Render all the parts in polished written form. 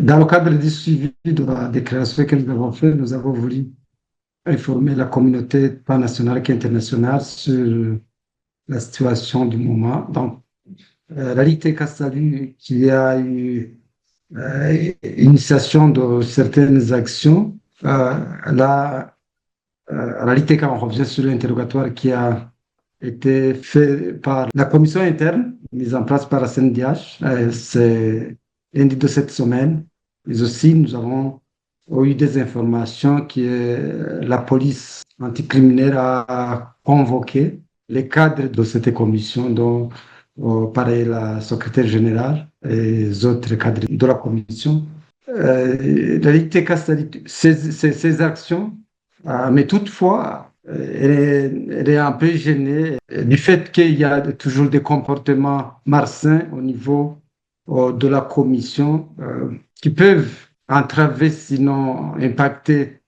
Dans le cadre du suivi de la déclaration que nous avons faite, nous avons voulu informer la communauté pas nationale qu'internationale sur la situation du moment. Donc, la Ligue TK salue qu'il y a eu initiation de certaines actions. La Ligue TK, on revient sur l'interrogatoire qui a été fait par la commission interne mise en place par la CNDH. C'est lundi de cette semaine. Mais aussi, nous avons eu des informations que la police anticriminelle a convoqué les cadres de cette commission, dont pareil, la secrétaire générale et les autres cadres de la commission. La Ligue TK, ces actions, mais toutefois, elle est un peu gênée du fait qu'il y a toujours des comportements malsains au niveau de la commission qui peuvent entraver, sinon impacter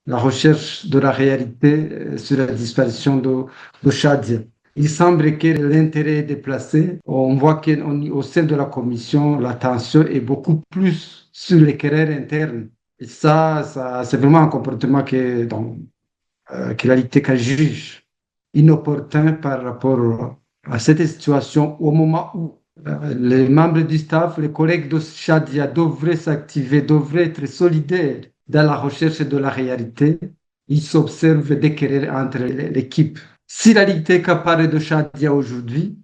la recherche de la réalité sur la disparition de Shadia. Il semble que l'intérêt est déplacé. On voit qu'au sein de la commission, la tension est beaucoup plus sur les querelles internes. Et ça c'est vraiment un comportement que la LITECA juge inopportun par rapport à cette situation au moment où les membres du staff, les collègues de Shadia devraient s'activer, devraient être solidaires dans la recherche de la réalité. Il s'observe des querelles entre l'équipe. Si la LITECA parle de Shadia aujourd'hui,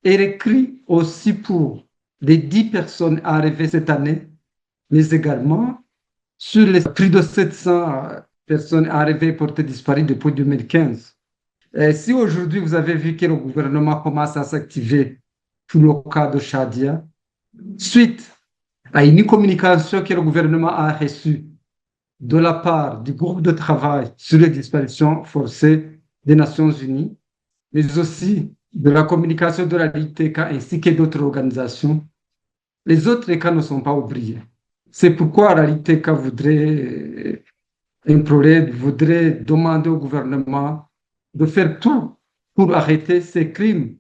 elle écrit aussi pour les 10 personnes arrivées cette année, mais également sur les plus de 700 personnes arrivées et portées disparues depuis 2015. Et si aujourd'hui vous avez vu que le gouvernement commence à s'activer pour le cas de Shadia, suite à une communication que le gouvernement a reçue de la part du groupe de travail sur les disparitions forcées des Nations Unies, mais aussi de la communication de la LITK ainsi que d'autres organisations, les autres cas ne sont pas oubliés. C'est pourquoi la LITK voudrait voudrait demander au gouvernement de faire tout pour arrêter ces crimes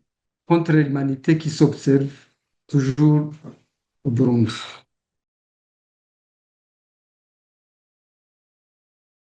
contre l'humanité qui s'observent toujours au Burundi.